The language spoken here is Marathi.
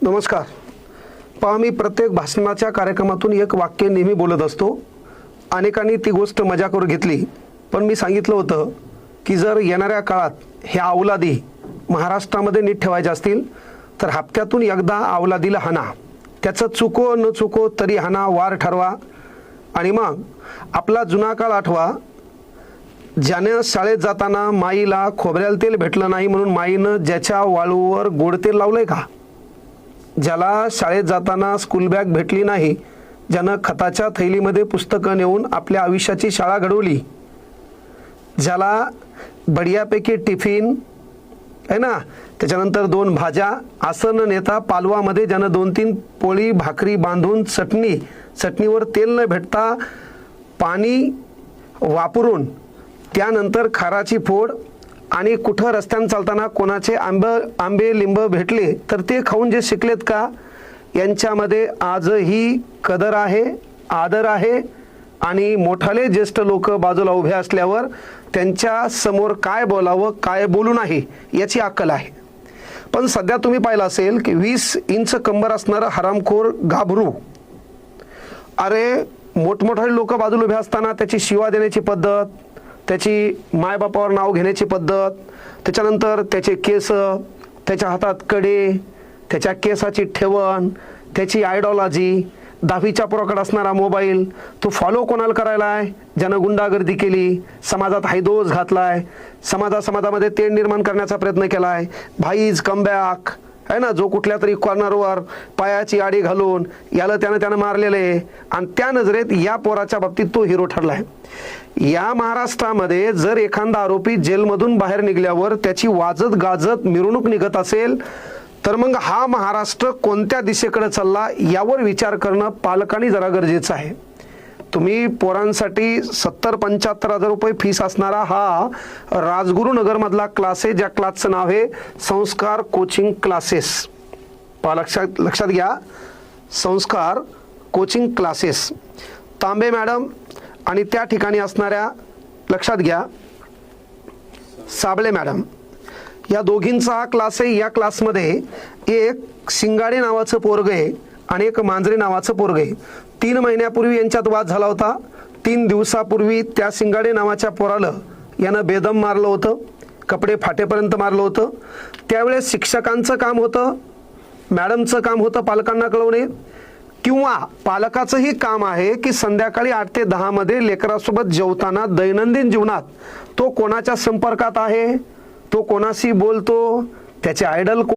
नमस्कार. पहा, मी प्रत्येक भाषणाच्या कार्यक्रमातून एक वाक्य नेहमी बोलत असतो. अनेकांनी ती गोष्ट मजाकवर घेतली, पण मी सांगितलं होतं की जर येणाऱ्या काळात ह्या अवलादी महाराष्ट्रामध्ये नीट ठेवायच्या असतील तर हप्त्यातून एकदा अवलादीला हाना. त्याचं चुको न चुको तरी हाना, वार ठरवा. आणि मग आपला जुना काळ आठवा. ज्यानं शाळेत जाताना माईला खोबऱ्याला तेल भेटलं नाही म्हणून माईनं ज्याच्या वाळूवर गोड तेल लावलंय का? ज्याला शाळेत जाताना स्कूल बॅग भेटली नाही, ज्यानं खताच्या थैलीमध्ये पुस्तकं नेऊन आपल्या आयुष्याची शाळा घडवली, ज्याला बढियापैकी टिफिन आहे ना, त्याच्यानंतर 2 भाज्या असं न नेता पालवामध्ये ज्यानं 2-3 पोळी भाकरी बांधून चटणीवर तेल न भेटता पाणी वापरून त्यानंतर खाराची फोड आणि कुठं रस्त्यानं चालताना कोणाचे आंबे लिंब भेटले तर ते खाऊन जे शिकलेत का, यांच्यामध्ये आजही कदर आहे, आदर आहे. आणि मोठाले ज्येष्ठ लोक बाजूला उभे असल्यावर त्यांच्या समोर काय बोलावं काय बोलू नाही याची अक्कल आहे. पण सध्या तुम्ही पाहिलं असेल की 20 इंच कंबर असणारा हरामखोर गाभरू, अरे मोठमोठाले लोक बाजूला उभे असताना त्याची शिवा देण्याची पद्धत, त्याची मायबापावर नाव घेण्याची पद्धत, त्याच्यानंतर त्याचे केस, त्याच्या हातात कडे, त्याच्या केसाची ठेवण, त्याची आयडिओलॉजी, 10वीच्या पोराकडे असणारा मोबाईल, तो फॉलो कोणाला करायला आहे? ज्यानं गुंडागर्दी केली, समाजात हैदोस घातलाय, समाजामध्ये तेढ निर्माण करण्याचा प्रयत्न केलाय, भाईज कमबॅक आहे ना, जो कुठल्या तरी कॉर्नरवर पायाची आडी घालून याला त्यानं मारलेलं आहे. आणि त्या नजरेत या पोराच्या बाबतीत तो हिरो ठरलाय. या महाराष्ट्रामध्ये जर एखादा आरोपी जेलमधून बाहेर निघाल्यावर त्याची वाजत गाजत मिरवणूक निघत असेल तर मग हा महाराष्ट्र कोणत्या दिशेकडे चालला यावर विचार करणं पालकांनी जरा गरजेचं आहे. तुम्ही पोरांसाठी 70-75 हजार रुपये फीस असणारा हा राजगुरुनगरमधला क्लास आहे, ज्या क्लासचं नाव आहे संस्कार कोचिंग क्लासेस. लक्षात घ्या, संस्कार कोचिंग क्लासेस. तांबे मॅडम आणि त्या ठिकाणी असणाऱ्या, लक्षात घ्या, साबळे मॅडम, या दोघींचा हा क्लास आहे. या क्लासमध्ये एक शिंगाडे नावाचं पोरग आहे आणि एक मांजरे नावाचं पोरग आहे. 3 महिन्यापूर्वी यांच्यात वाद झाला होता. 3 दिवसापूर्वी त्या शिंगाडे नावाच्या पोराला यानं बेदम मारलं होतं, कपडे फाटेपर्यंत मारलं होतं. त्यावेळेस शिक्षकांचं काम होतं, मॅडमचं काम होतं पालकांना कळवणे, किंवा पालकाचंही काम आहे की संध्याकाळी 8 ते 10 मध्ये लेकरासोबत जेवताना दैनंदिन जीवनात तो कोणाच्या संपर्कात आहे, तो कोणाशी बोलतो, त्याचे आयडल